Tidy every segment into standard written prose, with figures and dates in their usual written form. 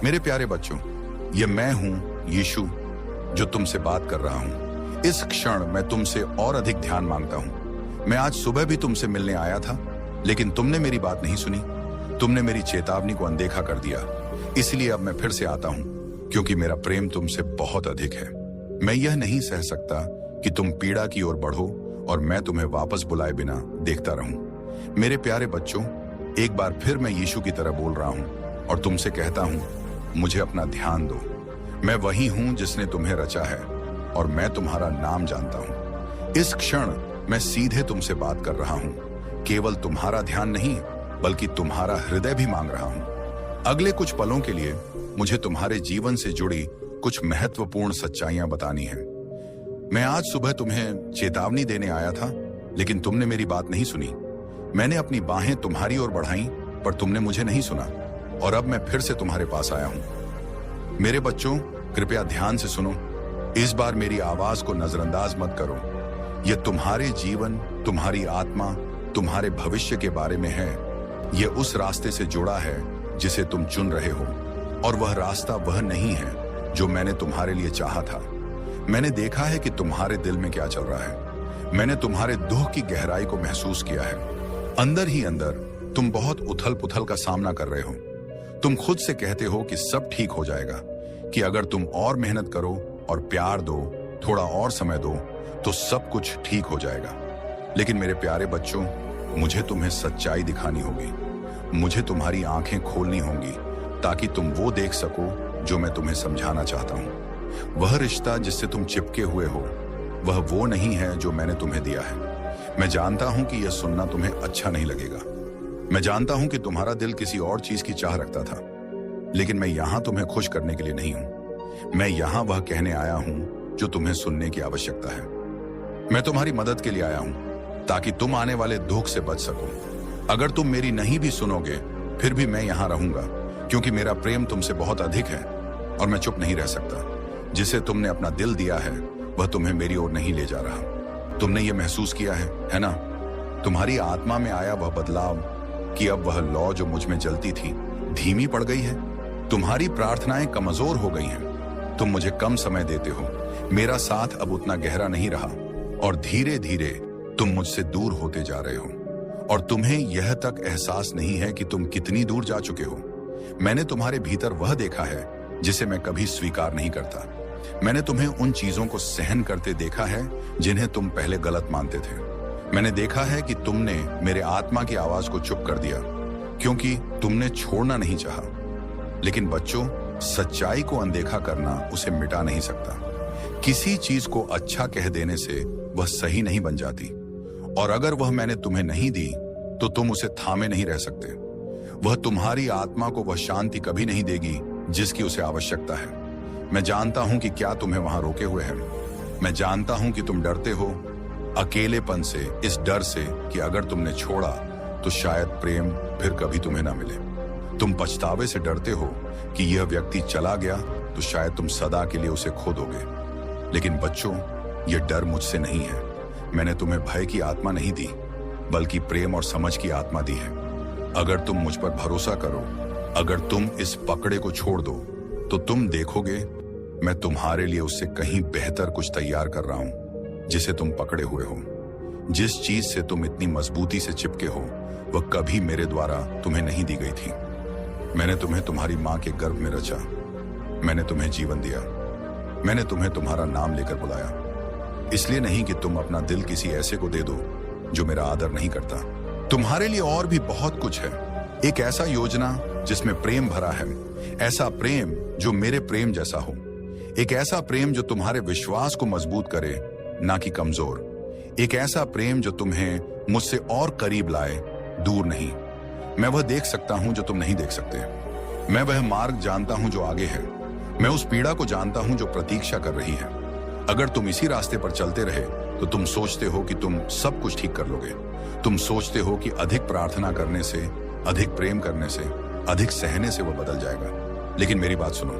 मेरे प्यारे बच्चों, ये मैं हूं यीशु जो तुमसे बात कर रहा हूं। इस क्षण मैं तुमसे और अधिक ध्यान मांगता हूं। मैं आज सुबह भी तुमसे मिलने आया था, लेकिन तुमने मेरी बात नहीं सुनी। तुमने मेरी चेतावनी को अनदेखा कर दिया। इसलिए अब मैं फिर से आता हूं, क्योंकि मेरा प्रेम तुमसे बहुत अधिक है। मैं यह नहीं सह सकता कि तुम पीड़ा की ओर बढ़ो और मैं तुम्हें वापस बुलाए बिना देखता रहूं। मेरे प्यारे बच्चों, एक बार फिर मैं यीशु की तरह बोल रहा हूं और तुमसे कहता हूं, मुझे अपना ध्यान दो। मैं वही हूं जिसने तुम्हें रचा है और मैं तुम्हारा नाम जानता हूं। इस क्षण मैं सीधे तुमसे बात कर रहा हूं। केवल तुम्हारा ध्यान नहीं, बल्कि तुम्हारा हृदय भी मांग रहा हूं। अगले कुछ पलों के लिए मुझे तुम्हारे जीवन से जुड़ी कुछ महत्वपूर्ण सच्चाइयां बतानी है। मैं आज सुबह तुम्हें चेतावनी देने आया था, लेकिन तुमने मेरी बात नहीं सुनी। मैंने अपनी बाहें तुम्हारी ओर बढ़ाई, पर तुमने मुझे नहीं सुना, और अब मैं फिर से तुम्हारे पास आया हूं। मेरे बच्चों, कृपया ध्यान से सुनो। इस बार मेरी आवाज को नजरअंदाज मत करो। यह तुम्हारे जीवन, तुम्हारी आत्मा, तुम्हारे भविष्य के बारे में है। यह उस रास्ते से जुड़ा है जिसे तुम चुन रहे हो, और वह रास्ता वह नहीं है जो मैंने तुम्हारे लिए चाहा था। मैंने देखा है कि तुम्हारे दिल में क्या चल रहा है। मैंने तुम्हारे दुख की गहराई को महसूस किया है। अंदर ही अंदर तुम बहुत उथल पुथल का सामना कर रहे हो। तुम खुद से कहते हो कि सब ठीक हो जाएगा, कि अगर तुम और मेहनत करो और प्यार दो, थोड़ा और समय दो, तो सब कुछ ठीक हो जाएगा। लेकिन मेरे प्यारे बच्चों, मुझे तुम्हें सच्चाई दिखानी होगी। मुझे तुम्हारी आंखें खोलनी होंगी, ताकि तुम वो देख सको जो मैं तुम्हें समझाना चाहता हूं। वह रिश्ता जिससे तुम चिपके हुए हो, वह वो नहीं है जो मैंने तुम्हें दिया है। मैं जानता हूं कि यह सुनना तुम्हें अच्छा नहीं लगेगा। मैं जानता हूं कि तुम्हारा दिल किसी और चीज की चाह रखता था, लेकिन मैं यहां तुम्हें खुश करने के लिए नहीं हूं। मैं यहां वह कहने आया हूं जो तुम्हें सुनने की आवश्यकता है। मैं तुम्हारी मदद के लिए आया हूं, ताकि तुम आने वाले दुख से बच सको। अगर तुम मेरी नहीं भी सुनोगे, फिर भी मैं यहां रहूंगा, क्योंकि मेरा प्रेम तुमसे बहुत अधिक है और मैं चुप नहीं रह सकता। जिसे तुमने अपना दिल दिया है, वह तुम्हें मेरी ओर नहीं ले जा रहा। तुमने ये महसूस किया है ना? तुम्हारी आत्मा में आया वह बदलाव कि अब वह लौ जो मुझ में जलती थी, धीमी पड़ गई है। तुम्हारी प्रार्थनाएं कमजोर हो गई हैं। तुम मुझे कम समय देते हो। मेरा साथ अब उतना गहरा नहीं रहा, और धीरे धीरे तुम मुझसे दूर होते जा रहे हो, और तुम्हें यह तक एहसास नहीं है कि तुम कितनी दूर जा चुके हो। मैंने तुम्हारे भीतर वह देखा है जिसे मैं कभी स्वीकार नहीं करता। मैंने तुम्हें उन चीजों को सहन करते देखा है जिन्हें तुम पहले गलत मानते थे। मैंने देखा है कि तुमने मेरे आत्मा की आवाज को चुप कर दिया, क्योंकि तुमने छोड़ना नहीं चाहा। लेकिन बच्चों, सच्चाई को अनदेखा करना उसे मिटा नहीं सकता। किसी चीज को अच्छा कह देने से वह सही नहीं बन जाती, और अगर वह मैंने तुम्हें नहीं दी, तो तुम उसे थामे नहीं रह सकते। वह तुम्हारी आत्मा को वह शांति कभी नहीं देगी जिसकी उसे आवश्यकता है। मैं जानता हूं कि क्या तुम्हें वहां रोके हुए है। मैं जानता हूं कि तुम डरते हो, अकेलेपन से, इस डर से कि अगर तुमने छोड़ा तो शायद प्रेम फिर कभी तुम्हें ना मिले। तुम पछतावे से डरते हो कि यह व्यक्ति चला गया तो शायद तुम सदा के लिए उसे खो दोगे। लेकिन बच्चों, यह डर मुझसे नहीं है। मैंने तुम्हें भय की आत्मा नहीं दी, बल्कि प्रेम और समझ की आत्मा दी है। अगर तुम मुझ पर भरोसा करो, अगर तुम इस पकड़े को छोड़ दो, तो तुम देखोगे मैं तुम्हारे लिए उससे कहीं बेहतर कुछ तैयार कर रहा हूं जिसे तुम पकड़े हुए हो। जिस चीज से तुम इतनी मजबूती से चिपके हो, वह कभी मेरे द्वारा तुम्हें नहीं दी गई थी। मैंने तुम्हें तुम्हारी मां के गर्भ में रचा। मैंने तुम्हें जीवन दिया। मैंने तुम्हें तुम्हारा नाम लेकर बुलाया, इसलिए नहीं कि तुम अपना दिल किसी ऐसे को दे दो जो मेरा आदर नहीं करता। तुम्हारे लिए और भी बहुत कुछ है। एक ऐसा योजना जिसमें प्रेम भरा है, ऐसा प्रेम जो मेरे प्रेम जैसा हो। एक ऐसा प्रेम जो तुम्हारे विश्वास को मजबूत करे, ना कि कमजोर। एक ऐसा प्रेम जो तुम्हें मुझसे और करीब लाए, दूर नहीं। मैं वह देख सकता हूं जो तुम नहीं देख सकते। मैं वह मार्ग जानता हूं जो आगे है। मैं उस पीड़ा को जानता हूं जो प्रतीक्षा कर रही है। अगर तुम इसी रास्ते पर चलते रहे, तो तुम सोचते हो कि तुम सब कुछ ठीक कर लोगे। तुम सोचते हो कि अधिक प्रार्थना करने से, अधिक प्रेम करने से, अधिक सहने से वह बदल जाएगा। लेकिन मेरी बात सुनो,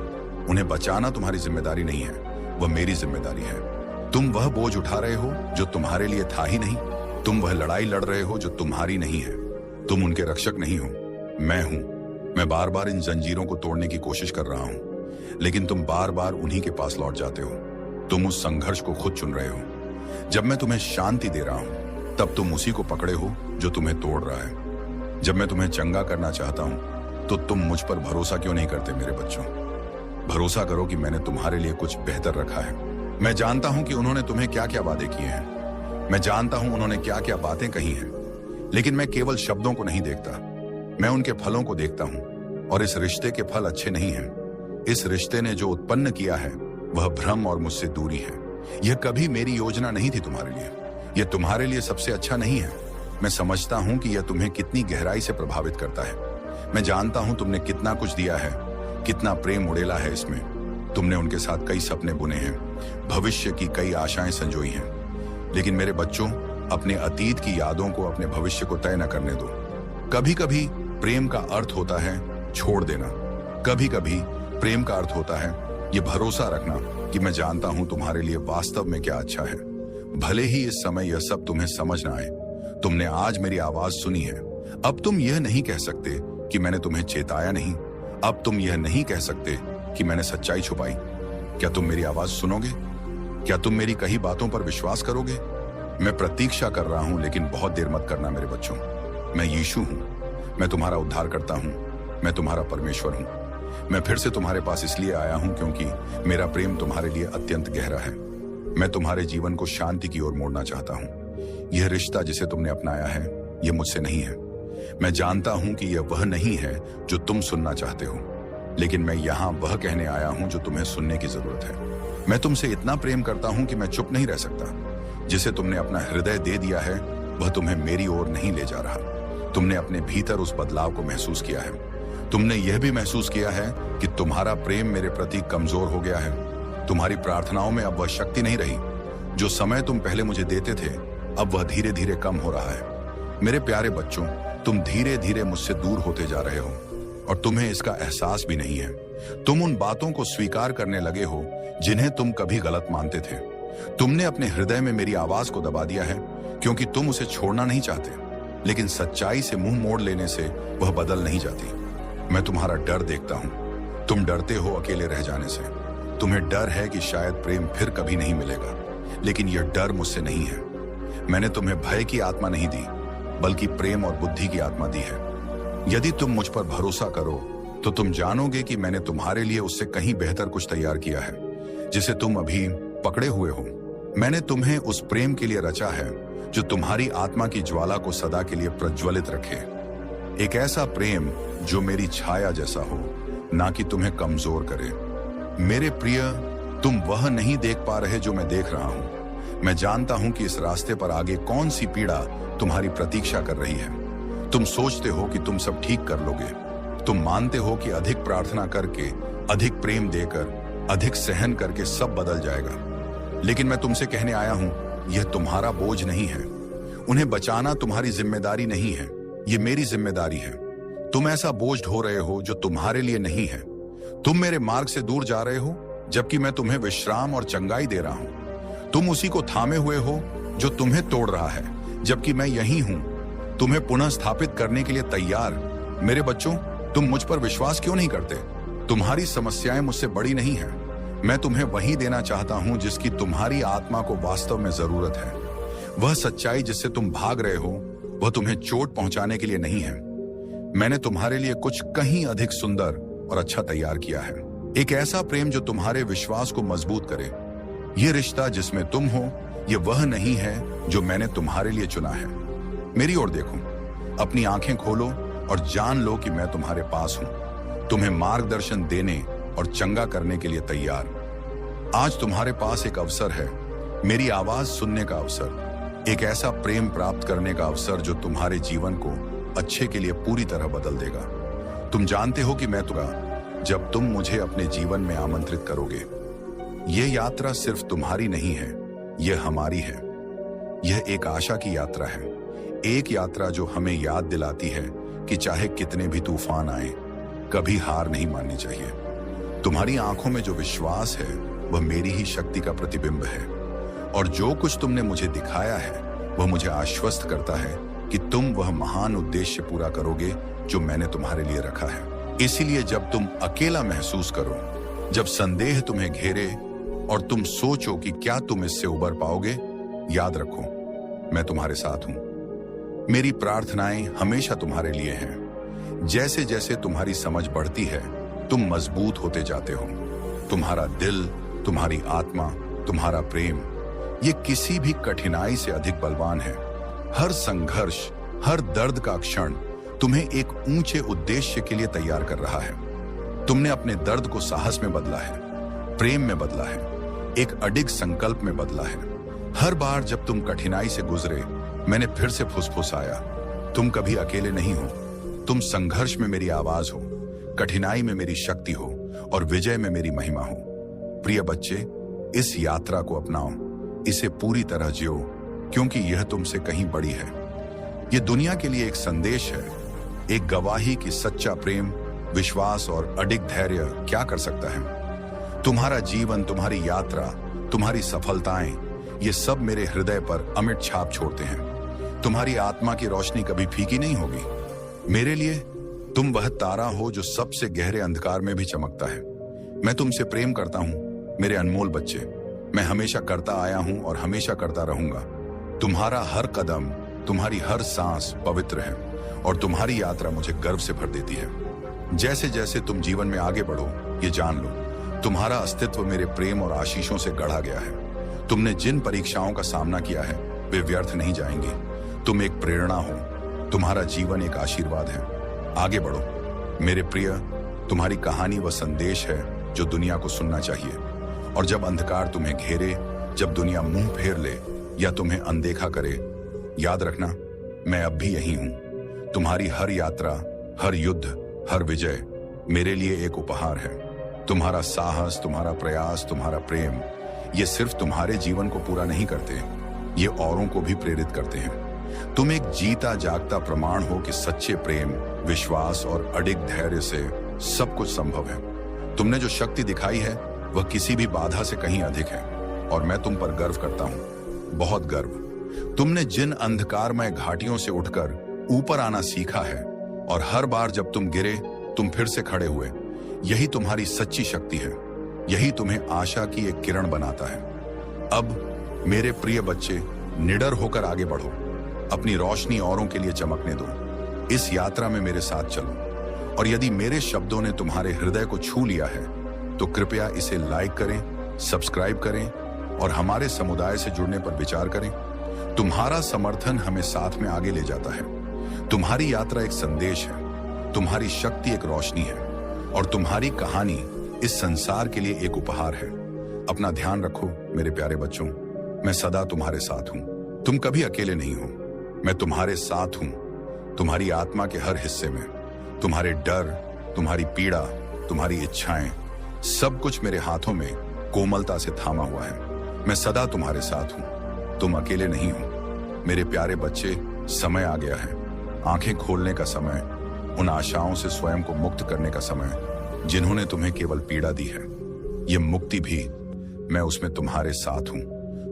उन्हें बचाना तुम्हारी जिम्मेदारी नहीं है, वह मेरी जिम्मेदारी है। तुम वह बोझ उठा रहे हो जो तुम्हारे लिए था ही नहीं। तुम वह लड़ाई लड़ रहे हो जो तुम्हारी नहीं है। तुम उनके रक्षक नहीं हो, मैं हूं। मैं बार बार इन जंजीरों को तोड़ने की कोशिश कर रहा हूं, लेकिन तुम बार बार उन्हीं के पास लौट जाते हो। तुम उस संघर्ष को खुद चुन रहे हो। जब मैं तुम्हें शांति दे रहा हूं, तब तुम उसी को पकड़े हो जो तुम्हें तोड़ रहा है। जब मैं तुम्हें चंगा करना चाहता हूं, तो तुम मुझ पर भरोसा क्यों नहीं करते मेरे बच्चों? भरोसा करो कि मैंने तुम्हारे लिए कुछ बेहतर रखा है। मैं जानता हूं कि उन्होंने तुम्हें क्या क्या वादे किए हैं। मैं जानता हूं उन्होंने क्या क्या बातें कही हैं, लेकिन मैं केवल शब्दों को नहीं देखता, मैं उनके फलों को देखता हूं। और इस रिश्ते के फल अच्छे नहीं हैं। इस रिश्ते ने जो उत्पन्न किया है वह भ्रम और मुझसे दूरी है। यह कभी मेरी योजना नहीं थी तुम्हारे लिए। यह तुम्हारे लिए सबसे अच्छा नहीं है। मैं समझता हूं कि यह तुम्हें कितनी गहराई से प्रभावित करता है। मैं जानता हूं तुमने कितना कुछ दिया है, कितना प्रेम उड़ेला है इसमें। तुमने उनके साथ कई सपने बुने हैं, भविष्य की कई आशाएं संजोई हैं। लेकिन मेरे बच्चों, अपने अतीत की यादों को अपने भविष्य को तय न करने दो। कभी कभी प्रेम का अर्थ होता है छोड़ देना। कभी कभी प्रेम का अर्थ होता है ये भरोसा रखना कि मैं जानता हूं तुम्हारे लिए वास्तव में क्या अच्छा है। भले ही इस समय यह सब तुम्हें समझ ना आए। तुमने आज मेरी आवाज सुनी है। अब तुम यह नहीं कह सकते कि मैंने तुम्हें चेताया नहीं। अब तुम यह नहीं कह सकते कि मैंने सच्चाई छुपाई। क्या तुम मेरी आवाज सुनोगे? क्या तुम मेरी कही बातों पर विश्वास करोगे? मैं प्रतीक्षा कर रहा हूं, लेकिन बहुत देर मत करना मेरे बच्चों। मैं यीशु हूं। मैं तुम्हारा उद्धार करता हूं। मैं तुम्हारा परमेश्वर हूं। मैं फिर से तुम्हारे पास इसलिए आया हूं क्योंकि मेरा प्रेम तुम्हारे लिए अत्यंत गहरा है। मैं तुम्हारे जीवन को शांति की ओर मोड़ना चाहता हूं। यह रिश्ता जिसे तुमने अपनाया है, यह मुझसे नहीं है। मैं जानता हूं कि यह वह नहीं है जो तुम सुनना चाहते हो, लेकिन मैं यहां वह कहने आया हूं जो तुम्हें सुनने की जरूरत है। मैं तुमसे इतना प्रेम करता हूं कि मैं चुप नहीं रह सकता। जिसे तुमने अपना हृदय दे दिया है, वह तुम्हें मेरी ओर नहीं ले जा रहा। तुमने अपने भीतर उस बदलाव को महसूस किया है। तुमने यह भी महसूस किया है कि तुम्हारा प्रेम मेरे प्रति कमजोर हो गया है। तुम्हारी प्रार्थनाओं में अब वह शक्ति नहीं रही। जो समय तुम पहले मुझे देते थे, अब वह धीरे धीरे कम हो रहा है। मेरे प्यारे बच्चों, तुम धीरे धीरे मुझसे दूर होते जा रहे हो और तुम्हें इसका एहसास भी नहीं है। तुम उन बातों को स्वीकार करने लगे हो जिन्हें तुम कभी गलत मानते थे। तुमने अपने हृदय में मेरी आवाज को दबा दिया है क्योंकि तुम उसे छोड़ना नहीं चाहते, लेकिन सच्चाई से मुंह मोड़ लेने से वह बदल नहीं जाती। मैं तुम्हारा डर देखता हूं। तुम डरते हो अकेले रह जाने से। तुम्हें डर है कि शायद प्रेम फिर कभी नहीं मिलेगा, लेकिन यह डर मुझसे नहीं है। मैंने तुम्हें भय की आत्मा नहीं दी, बल्कि प्रेम और बुद्धि की आत्मा दी है। यदि तुम मुझ पर भरोसा करो तो तुम जानोगे कि मैंने तुम्हारे लिए उससे कहीं बेहतर कुछ तैयार किया है, जिसे तुम अभी पकड़े हुए हो। मैंने तुम्हें उस प्रेम के लिए रचा है जो तुम्हारी आत्मा की ज्वाला को सदा के लिए प्रज्वलित रखे। एक ऐसा प्रेम जो मेरी छाया जैसा हो, ना कि तुम्हें कमजोर करे। मेरे प्रिय, तुम वह नहीं देख पा रहे जो मैं देख रहा हूं। मैं जानता हूं कि इस रास्ते पर आगे कौन सी पीड़ा तुम्हारी प्रतीक्षा कर रही है। तुम सोचते हो कि तुम सब ठीक कर लोगे। तुम मानते हो कि अधिक प्रार्थना करके, अधिक प्रेम देकर, अधिक सहन करके सब बदल जाएगा। लेकिन मैं तुमसे कहने आया हूं, यह तुम्हारा बोझ नहीं है। उन्हें बचाना तुम्हारी जिम्मेदारी नहीं है, यह मेरी जिम्मेदारी है। तुम ऐसा बोझ ढो रहे हो जो तुम्हारे लिए नहीं है। तुम मेरे मार्ग से दूर जा रहे हो, जबकि मैं तुम्हें विश्राम और चंगाई दे रहा हूं। तुम उसी को थामे हुए हो जो तुम्हें तोड़ रहा है, जबकि मैं यही हूं, तुम्हें पुनः स्थापित करने के लिए तैयार। मेरे बच्चों, तुम मुझ पर विश्वास क्यों नहीं करते? तुम्हारी समस्याएं मुझसे बड़ी नहीं है। मैं तुम्हें वही देना चाहता हूं जिसकी तुम्हारी आत्मा को वास्तव में जरूरत है। वह सच्चाई जिससे तुम भाग रहे हो, वह तुम्हें चोट पहुंचाने के लिए नहीं है। मैंने तुम्हारे लिए कुछ कहीं अधिक सुंदर और अच्छा तैयार किया है। एक ऐसा प्रेम जो तुम्हारे विश्वास को मजबूत करे। यह रिश्ता जिसमें तुम हो, यह वह नहीं है जो मैंने तुम्हारे लिए चुना है। मेरी ओर देखो, अपनी आंखें खोलो और जान लो कि मैं तुम्हारे पास हूं, तुम्हें मार्गदर्शन देने और चंगा करने के लिए तैयार। आज तुम्हारे पास एक अवसर है, मेरी आवाज सुनने का अवसर, एक ऐसा प्रेम प्राप्त करने का अवसर जो तुम्हारे जीवन को अच्छे के लिए पूरी तरह बदल देगा। तुम जानते हो कि मैं जब तुम मुझे अपने जीवन में आमंत्रित करोगे। यह यात्रा सिर्फ तुम्हारी नहीं है, यह हमारी है। यह एक आशा की यात्रा है, एक यात्रा जो हमें याद दिलाती है कि चाहे कितने भी तूफान आए, कभी हार नहीं माननी चाहिए। तुम्हारी आंखों में जो विश्वास है, वह मेरी ही शक्ति का प्रतिबिंब है, और जो कुछ तुमने मुझे दिखाया है, वह मुझे आश्वस्त करता है कि तुम वह महान उद्देश्य पूरा करोगे जो मैंने तुम्हारे लिए रखा है। इसीलिए जब तुम अकेला महसूस करो, जब संदेह तुम्हें घेरे और तुम सोचो कि क्या तुम इससे उबर पाओगे, याद रखो मैं तुम्हारे साथ हूं। मेरी प्रार्थनाएं हमेशा तुम्हारे लिए हैं। जैसे जैसे तुम्हारी समझ बढ़ती है, तुम मजबूत होते जाते हो। तुम्हारा दिल, तुम्हारी आत्मा, तुम्हारा प्रेम, ये किसी भी कठिनाई से अधिक बलवान है। हर संघर्ष, हर दर्द का क्षण तुम्हें एक ऊंचे उद्देश्य के लिए तैयार कर रहा है। तुमने अपने दर्द को साहस में बदला है, प्रेम में बदला है, एक अडिग संकल्प में बदला है। हर बार जब तुम कठिनाई से गुजरे, मैंने फिर से फुसफुसाया, तुम कभी अकेले नहीं हो। तुम संघर्ष में मेरी आवाज हो, कठिनाई में मेरी शक्ति हो और विजय में मेरी महिमा हो। प्रिय बच्चे, इस यात्रा को अपनाओ, इसे पूरी तरह जियो, क्योंकि यह तुमसे कहीं बड़ी है। यह दुनिया के लिए एक संदेश है, एक गवाही कि सच्चा प्रेम, विश्वास और अडिग धैर्य क्या कर सकता है। तुम्हारा जीवन, तुम्हारी यात्रा, तुम्हारी सफलताएं, ये सब मेरे हृदय पर अमिट छाप छोड़ते हैं। तुम्हारी आत्मा की रोशनी कभी फीकी नहीं होगी। मेरे लिए तुम वह तारा हो जो सबसे गहरे अंधकार में भी चमकता है। मैं तुमसे प्रेम करता हूं मेरे अनमोल बच्चे। मैं हमेशा करता आया हूं और हमेशा करता रहूंगा। तुम्हारा हर कदम, तुम्हारी हर सांस पवित्र है और तुम्हारी यात्रा मुझे गर्व से भर देती है। जैसे जैसे तुम जीवन में आगे बढ़ो, ये जान लो, तुम्हारा अस्तित्व मेरे प्रेम और आशीषों से गढ़ा गया है। तुमने जिन परीक्षाओं का सामना किया है, वे व्यर्थ नहीं जाएंगे। तुम एक प्रेरणा हो, तुम्हारा जीवन एक आशीर्वाद है। आगे बढ़ो मेरे प्रिय। तुम्हारी कहानी वह संदेश है जो दुनिया को सुनना चाहिए। और जब अंधकार तुम्हें घेरे, जब दुनिया मुंह फेर ले या तुम्हें अनदेखा करे, याद रखना मैं अब भी यही हूं। तुम्हारी हर यात्रा, हर युद्ध, हर विजय मेरे लिए एक उपहार है। तुम्हारा साहस, तुम्हारा प्रयास, तुम्हारा प्रेम, ये सिर्फ तुम्हारे जीवन को पूरा नहीं करते, ये औरों को भी प्रेरित करते हैं। तुम एक जीता जागता प्रमाण हो कि सच्चे प्रेम, विश्वास और अडिग धैर्य से सब कुछ संभव है। तुमने जो शक्ति दिखाई है वह किसी भी बाधा से कहीं अधिक है और मैं तुम पर गर्व करता हूं, बहुत गर्व। तुमने जिन अंधकारमय घाटियों से उठकर ऊपर आना सीखा है और हर बार जब तुम गिरे तुम फिर से खड़े हुए, यही तुम्हारी सच्ची शक्ति है। यही तुम्हें आशा की एक किरण बनाता है। अब मेरे प्रिय बच्चे, निडर होकर आगे बढ़ो, अपनी रोशनी औरों के लिए चमकने दो। इस यात्रा में मेरे साथ चलो और यदि मेरे शब्दों ने तुम्हारे हृदय को छू लिया है तो कृपया इसे लाइक करें, सब्सक्राइब करें और हमारे समुदाय से जुड़ने पर विचार करें। तुम्हारा समर्थन हमें साथ में आगे ले जाता है। तुम्हारी यात्रा एक संदेश है, तुम्हारी शक्ति एक रोशनी है और तुम्हारी कहानी इस संसार के लिए एक उपहार है। अपना ध्यान रखो मेरे प्यारे बच्चों, मैं सदा तुम्हारे साथ हूं। तुम कभी अकेले नहीं हो, मैं तुम्हारे साथ हूं। तुम्हारी आत्मा के हर हिस्से में, तुम्हारे डर, तुम्हारी पीड़ा, तुम्हारी इच्छाएं, सब कुछ मेरे हाथों में कोमलता से थामा हुआ है। मैं सदा तुम्हारे साथ हूं, तुम अकेले नहीं हो। मेरे प्यारे बच्चे, समय आ गया है, आंखें खोलने का समय, उन आशाओं से स्वयं को मुक्त करने का समय जिन्होंने तुम्हें केवल पीड़ा दी है। ये मुक्ति भी, मैं उसमें तुम्हारे साथ हूं,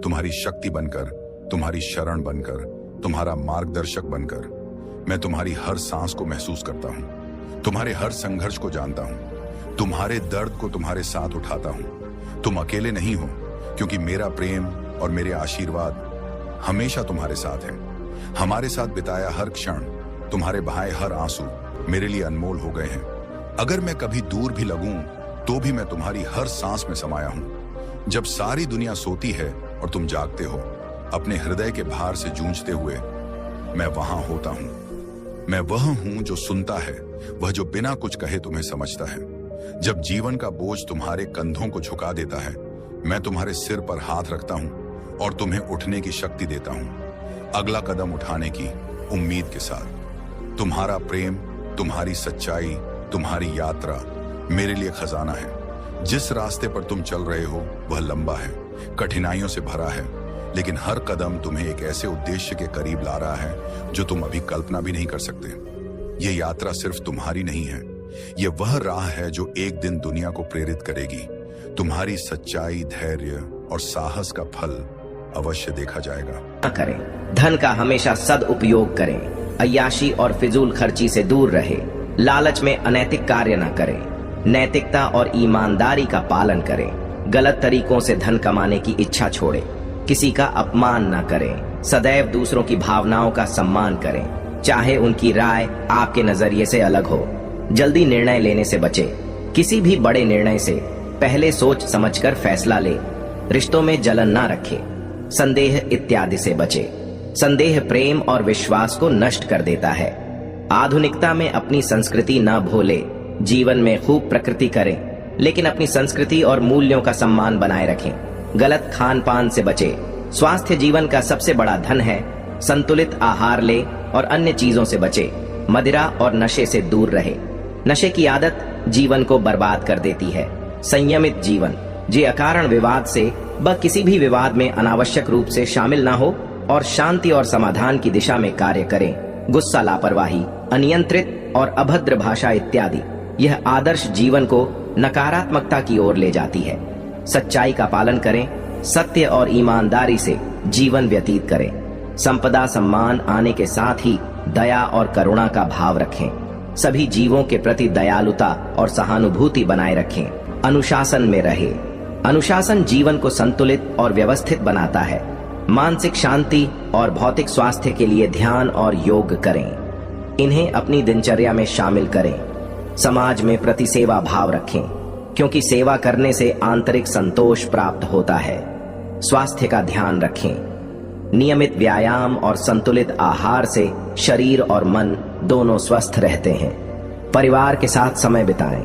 तुम्हारी शक्ति बनकर, तुम्हारी शरण बनकर, तुम्हारा मार्गदर्शक बनकर। मैं तुम्हारी हर सांस को महसूस करता हूं, तुम्हारे हर संघर्ष को जानता हूं, तुम्हारे दर्द को तुम्हारे साथ उठाता हूं। तुम अकेले नहीं हो, क्योंकि मेरा प्रेम और मेरे आशीर्वाद हमेशा तुम्हारे साथ है। हमारे साथ बिताया हर क्षण, तुम्हारे बहाए हर आंसू मेरे लिए अनमोल हो गए हैं। अगर मैं कभी दूर भी लगूं तो भी मैं तुम्हारी हर सांस में समाया हूं। जब सारी दुनिया सोती है और तुम जागते हो, अपने हृदय के भार से जूझते हुए, मैं वहां होता हूं। मैं वह हूं जो सुनता है, वह जो बिना कुछ कहे तुम्हें समझता है। जब जीवन का बोझ तुम्हारे कंधों को झुका देता है, मैं तुम्हारे सिर पर हाथ रखता हूं और तुम्हें उठने की शक्ति देता हूं, अगला कदम उठाने की उम्मीद के साथ। तुम्हारा प्रेम, तुम्हारी सच्चाई, तुम्हारी यात्रा मेरे लिए खजाना है। जिस रास्ते पर तुम चल रहे हो वह लंबा है, कठिनाइयों से भरा है, लेकिन हर कदम तुम्हें एक ऐसे उद्देश्य के करीब ला रहा है जो तुम अभी कल्पना भी नहीं कर सकते। ये यात्रा सिर्फ तुम्हारी नहीं है, ये वह राह है जो एक दिन दुनिया को प्रेरित करेगी। तुम्हारी सच्चाई, धैर्य और साहस का फल अवश्य देखा जाएगा। करें, धन का हमेशा सदुपयोग करें, अय्याशी और फिजूल खर्ची से दूर रहे, लालच में अनैतिक कार्य न करें, नैतिकता और ईमानदारी का पालन करें, गलत तरीकों से धन कमाने की इच्छा छोड़ें, किसी का अपमान न करें, सदैव दूसरों की भावनाओं का सम्मान करें, चाहे उनकी राय आपके नजरिए से अलग हो। जल्दी निर्णय लेने से बचें, किसी भी बड़े निर्णय से पहले सोच समझकर फैसला ले। रिश्तों में जलन ना रखें, संदेह इत्यादि से बचें। संदेह प्रेम और विश्वास को नष्ट कर देता है। आधुनिकता में अपनी संस्कृति न भूले, जीवन में खूब प्रकृति करें, लेकिन अपनी संस्कृति और मूल्यों का सम्मान बनाए रखें। गलत खान पान से बचें। स्वास्थ्य जीवन का सबसे बड़ा धन है। संतुलित आहार ले और अन्य चीजों से बचें। मदिरा और नशे से दूर रहे। नशे की आदत जीवन को बर्बाद कर देती है। संयमित जीवन, जे अकारण विवाद से व किसी भी विवाद में अनावश्यक रूप से शामिल ना हो और शांति और समाधान की दिशा में कार्य करें। गुस्सा, लापरवाही, अनियंत्रित और अभद्र भाषा इत्यादि यह आदर्श जीवन को नकारात्मकता की ओर ले जाती है। सच्चाई का पालन करें, सत्य और ईमानदारी से जीवन व्यतीत करें। संपदा सम्मान आने के साथ ही दया और करुणा का भाव रखें। सभी जीवों के प्रति दयालुता और सहानुभूति बनाए रखें। अनुशासन में रहे। अनुशासन जीवन को संतुलित और व्यवस्थित बनाता है। मानसिक शांति और भौतिक स्वास्थ्य के लिए ध्यान और योग करें। इन्हें अपनी दिनचर्या में शामिल करें। समाज में प्रति सेवा भाव रखें, क्योंकि सेवा करने से आंतरिक संतोष प्राप्त होता है। स्वास्थ्य का ध्यान रखें। नियमित व्यायाम और संतुलित आहार से शरीर और मन दोनों स्वस्थ रहते हैं। परिवार के साथ समय बिताएं।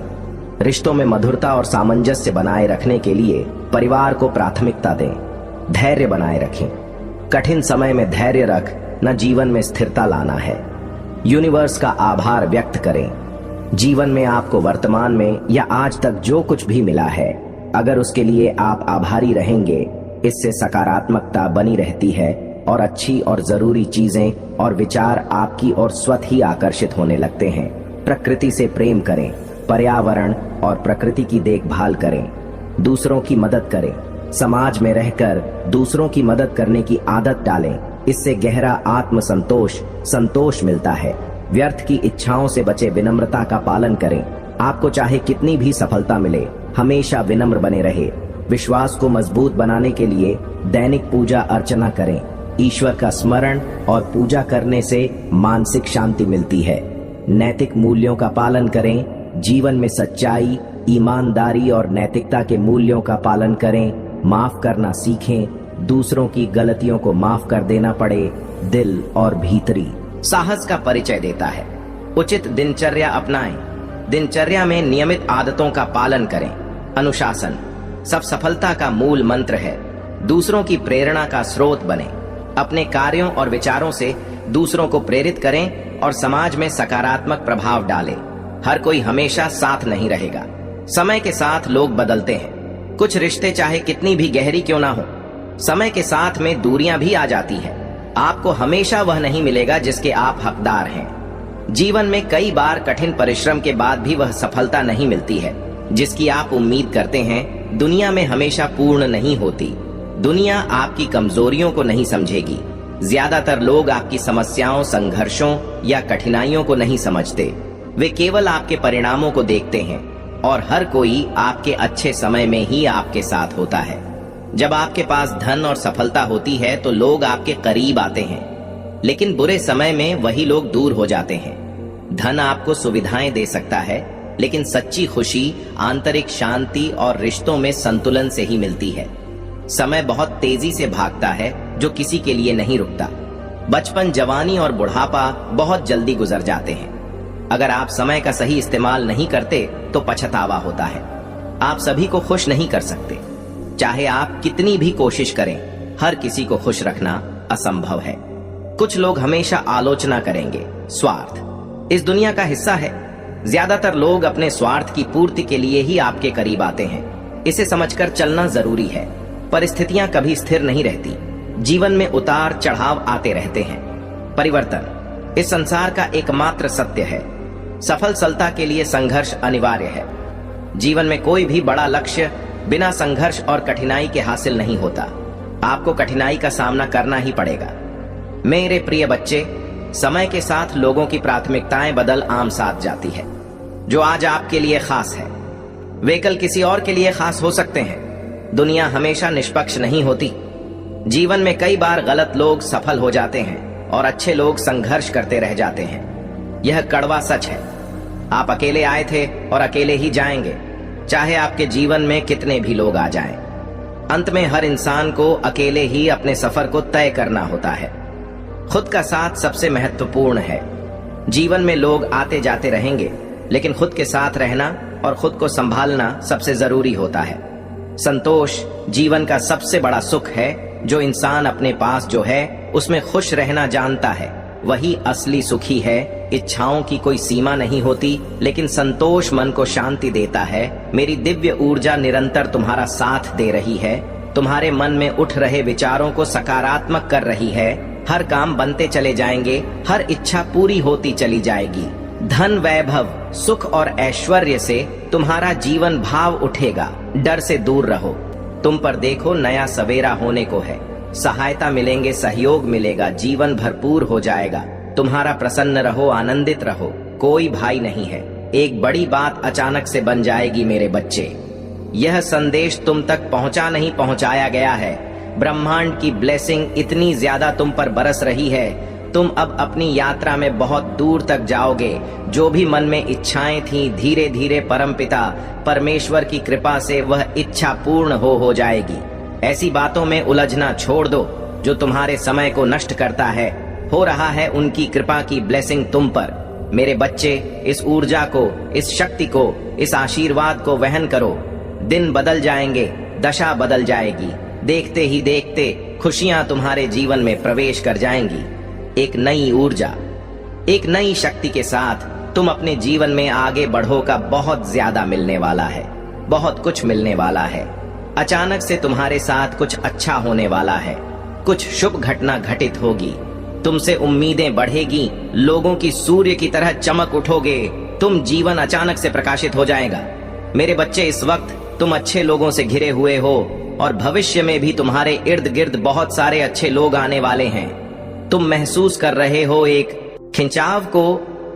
रिश्तों में मधुरता और सामंजस्य बनाए रखने के लिए परिवार को प्राथमिकता दें। धैर्य बनाए रखें। कठिन समय में धैर्य रख न जीवन में स्थिरता लाना है। यूनिवर्स का आभार व्यक्त करें। जीवन में आपको वर्तमान में या आज तक जो कुछ भी मिला है, अगर उसके लिए आप आभारी रहेंगे, इससे सकारात्मकता बनी रहती है और अच्छी और जरूरी चीजें और विचार आपकी ओर स्वतः ही आकर्षित होने लगते हैं। प्रकृति से प्रेम करें। पर्यावरण और प्रकृति की देखभाल करें। दूसरों की मदद करें। समाज में रहकर दूसरों की मदद करने की आदत डालें। इससे गहरा आत्म संतोष मिलता है। व्यर्थ की इच्छाओं से बचे, विनम्रता का पालन करें। आपको चाहे कितनी भी सफलता मिले, हमेशा विनम्र बने रहे। विश्वास को मजबूत बनाने के लिए दैनिक पूजा अर्चना करें। ईश्वर का स्मरण और पूजा करने से मानसिक शांति मिलती है। नैतिक मूल्यों का पालन करें। जीवन में सच्चाई, ईमानदारी और नैतिकता के मूल्यों का पालन करें। माफ करना सीखें। दूसरों की गलतियों को माफ कर देना पड़े, दिल और भीतरी साहस का परिचय देता है। उचित दिनचर्या अपनाएं। दिनचर्या में नियमित आदतों का पालन करें। अनुशासन सब सफलता का मूल मंत्र है। दूसरों की प्रेरणा का स्रोत बने। अपने कार्यों और विचारों से दूसरों को प्रेरित करें और समाज में सकारात्मक प्रभाव डालें। हर कोई हमेशा साथ नहीं रहेगा। समय के साथ लोग बदलते हैं। कुछ रिश्ते चाहे कितनी भी गहरी क्यों ना हो, समय के साथ में दूरियां भी आ जाती हैं। आपको हमेशा वह नहीं मिलेगा जिसके आप हकदार हैं। जीवन में कई बार कठिन परिश्रम के बाद भी वह सफलता नहीं मिलती है जिसकी आप उम्मीद करते हैं। दुनिया में हमेशा पूर्ण नहीं होती। दुनिया आपकी कमजोरियों को नहीं समझेगी। ज्यादातर लोग आपकी समस्याओं, संघर्षों या कठिनाइयों को नहीं समझते। वे केवल आपके परिणामों को देखते हैं और हर कोई आपके अच्छे समय में ही आपके साथ होता है। जब आपके पास धन और सफलता होती है तो लोग आपके करीब आते हैं, लेकिन बुरे समय में वही लोग दूर हो जाते हैं। धन आपको सुविधाएं दे सकता है, लेकिन सच्ची खुशी, आंतरिक शांति और रिश्तों में संतुलन से ही मिलती है। समय बहुत तेजी से भागता है जो किसी के लिए नहीं रुकता। बचपन, जवानी और बुढ़ापा बहुत जल्दी गुजर जाते हैं। अगर आप समय का सही इस्तेमाल नहीं करते तो पछतावा होता है। आप सभी को खुश नहीं कर सकते। चाहे आप कितनी भी कोशिश करें, हर किसी को खुश रखना असंभव है। कुछ लोग हमेशा आलोचना करेंगे। स्वार्थ इस दुनिया का हिस्सा है। ज्यादातर लोग अपने स्वार्थ की पूर्ति के लिए ही आपके करीब आते हैं। इसे समझकर चलना जरूरी है। परिस्थितियां कभी स्थिर नहीं रहती। जीवन में उतार चढ़ाव आते रहते हैं। परिवर्तन इस संसार का एकमात्र सत्य है। सफलता के लिए संघर्ष अनिवार्य है। जीवन में कोई भी बड़ा लक्ष्य बिना संघर्ष और कठिनाई के हासिल नहीं होता। आपको कठिनाई का सामना करना ही पड़ेगा। मेरे प्रिय बच्चे, समय के साथ लोगों की प्राथमिकताएं बदल आम साथ जाती है। जो आज आपके लिए खास है वे कल किसी और के लिए खास हो सकते हैं। दुनिया हमेशा निष्पक्ष नहीं होती। जीवन में कई बार गलत लोग सफल हो जाते हैं और अच्छे लोग संघर्ष करते रह जाते हैं। यह कड़वा सच है। आप अकेले आए थे और अकेले ही जाएंगे, चाहे आपके जीवन में कितने भी लोग आ जाएं। अंत में हर इंसान को अकेले ही अपने सफर को तय करना होता है। खुद का साथ सबसे महत्वपूर्ण है। जीवन में लोग आते जाते रहेंगे, लेकिन खुद के साथ रहना और खुद को संभालना सबसे जरूरी होता है। संतोष जीवन का सबसे बड़ा सुख है। जो इंसान अपने पास जो है उसमें खुश रहना जानता है, वही असली सुखी है। इच्छाओं की कोई सीमा नहीं होती, लेकिन संतोष मन को शांति देता है। मेरी दिव्य ऊर्जा निरंतर तुम्हारा साथ दे रही है। तुम्हारे मन में उठ रहे विचारों को सकारात्मक कर रही है। हर काम बनते चले जाएंगे, हर इच्छा पूरी होती चली जाएगी। धन, वैभव, सुख और ऐश्वर्य से तुम्हारा जीवन भाव उठेगा। डर से दूर रहो। तुम पर देखो नया सवेरा होने को है। सहायता मिलेंगे, सहयोग मिलेगा, जीवन भरपूर हो जाएगा। तुम्हारा प्रसन्न रहो, आनंदित रहो। कोई भाई नहीं है। एक बड़ी बात अचानक से बन जाएगी मेरे बच्चे। यह संदेश तुम तक पहुंचा नहीं पहुंचाया गया है। ब्रह्मांड की ब्लेसिंग इतनी ज्यादा तुम पर बरस रही है। तुम अब अपनी यात्रा में बहुत दूर तक जाओगे। जो भी मन में इच्छाएं थीं, धीरे धीरे परमपिता परमेश्वर की कृपा से वह इच्छा पूर्ण हो जाएगी। ऐसी बातों में उलझना छोड़ दो जो तुम्हारे समय को नष्ट करता है। हो रहा है उनकी कृपा की ब्लेसिंग तुम पर। मेरे बच्चे, इस ऊर्जा को, इस शक्ति को, इस आशीर्वाद को वहन करो। दिन बदल जाएंगे, दशा बदल जाएगी। देखते ही देखते खुशियां तुम्हारे जीवन में प्रवेश कर जाएंगी। एक नई ऊर्जा, एक नई शक्ति के साथ तुम अपने जीवन में आगे बढ़ो का बहुत ज्यादा मिलने वाला है। बहुत कुछ मिलने वाला है। अचानक से तुम्हारे साथ कुछ अच्छा होने वाला है। कुछ शुभ घटना घटित होगी। तुमसे उम्मीदें बढ़ेगी। लोगों की सूर्य की तरह चमक उठोगे। तुम जीवन अचानक से प्रकाशित हो जाएगा। मेरे बच्चे, इस वक्त तुम अच्छे लोगों से घिरे हुए हो और भविष्य में भी तुम्हारे इर्द गिर्द बहुत सारे अच्छे लोग आने वाले हैं। तुम महसूस कर रहे हो एक खिंचाव को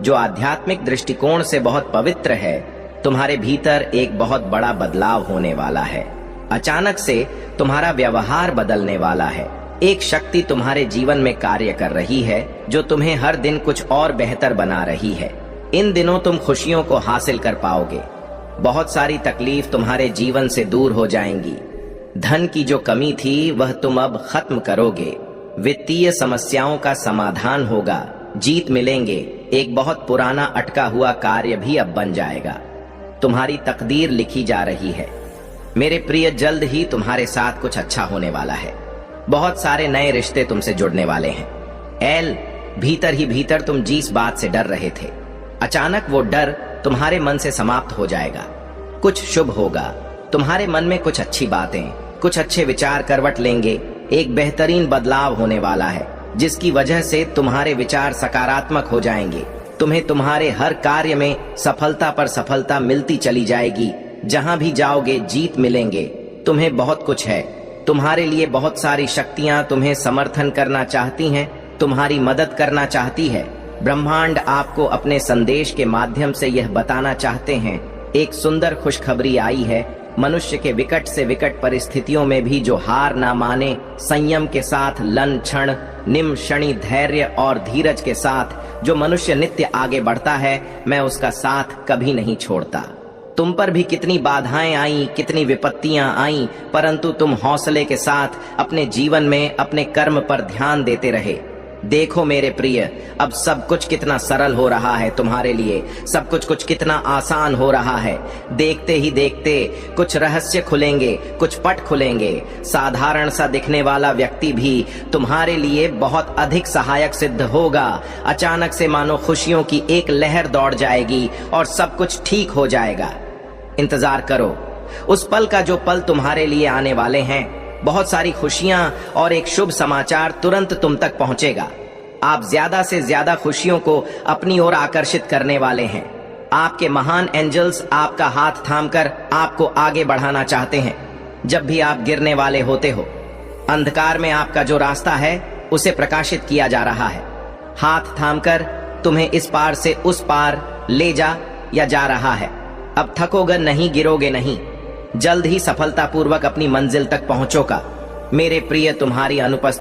जो आध्यात्मिक दृष्टिकोण से बहुत पवित्र है। तुम्हारे भीतर एक बहुत बड़ा बदलाव होने वाला है। अचानक से तुम्हारा व्यवहार बदलने वाला है। एक शक्ति तुम्हारे जीवन में कार्य कर रही है जो तुम्हें हर दिन कुछ और बेहतर बना रही है। इन दिनों तुम खुशियों को हासिल कर पाओगे। बहुत सारी तकलीफ तुम्हारे जीवन से दूर हो जाएंगी। धन की जो कमी थी वह तुम अब खत्म करोगे। वित्तीय समस्याओं का समाधान होगा। जीत मिलेंगे। एक बहुत पुराना अटका हुआ कार्य भी अब बन जाएगा। तुम्हारी तकदीर लिखी जा रही है। मेरे प्रिय, जल्द ही तुम्हारे साथ कुछ अच्छा होने वाला है। बहुत सारे नए रिश्ते तुमसे जुड़ने वाले हैं। एल, भीतर ही भीतर तुम जिस बात से डर रहे थे, अचानक वो डर तुम्हारे मन से समाप्त हो जाएगा। कुछ शुभ होगा। तुम्हारे मन में कुछ अच्छी बातें, कुछ अच्छे विचार करवट लेंगे। एक बेहतरीन बदलाव होने वाला है जिसकी वजह से तुम्हारे विचार सकारात्मक हो जाएंगे। तुम्हें तुम्हारे हर कार्य में सफलता पर सफलता मिलती चली जाएगी। जहां भी जाओगे जीत मिलेंगे। तुम्हें बहुत कुछ है। तुम्हारे लिए बहुत सारी शक्तियां तुम्हें समर्थन करना चाहती हैं, तुम्हारी मदद करना चाहती है। ब्रह्मांड आपको अपने संदेश के माध्यम से यह बताना चाहते हैं। एक सुंदर खुशखबरी आई है। मनुष्य के विकट से विकट परिस्थितियों में भी जो हार ना माने, संयम के साथ, लन क्षण, निम क्षणी धैर्य और धीरज के साथ जो मनुष्य नित्य आगे बढ़ता है, मैं उसका साथ कभी नहीं छोड़ता। तुम पर भी कितनी बाधाएं आई, कितनी विपत्तियां आई, परंतु तुम हौसले के साथ अपने जीवन में अपने कर्म पर ध्यान देते रहे। देखो मेरे प्रिय, अब सब कुछ कितना सरल हो रहा है तुम्हारे लिए। सब कुछ कितना आसान हो रहा है। देखते ही देखते कुछ रहस्य खुलेंगे, कुछ पट खुलेंगे। साधारण सा दिखने वाला व्यक्ति भी तुम्हारे लिए बहुत अधिक सहायक सिद्ध होगा। अचानक से मानो खुशियों की एक लहर दौड़ जाएगी और सब कुछ ठीक हो जाएगा। इंतजार करो उस पल का जो पल तुम्हारे लिए आने वाले हैं। बहुत सारी खुशियां और एक शुभ समाचार तुरंत तुम तक पहुंचेगा। आप ज्यादा से ज्यादा खुशियों को अपनी ओर आकर्षित करने वाले हैं। आपके महान एंजल्स आपका हाथ थामकर आपको आगे बढ़ाना चाहते हैं। जब भी आप गिरने वाले होते हो, अंधकार में आपका जो रास्ता है उसे प्रकाशित किया जा रहा है। हाथ थामकर तुम्हें इस पार से उस पार ले जा या जा रहा है। अब थकोगे नहीं, गिरोगे नहीं, जल्द ही सफलतापूर्वक अपनी मंजिल तक पहुंचोगा। मेरे प्रिय, तुम्हारी अनुपस्थिति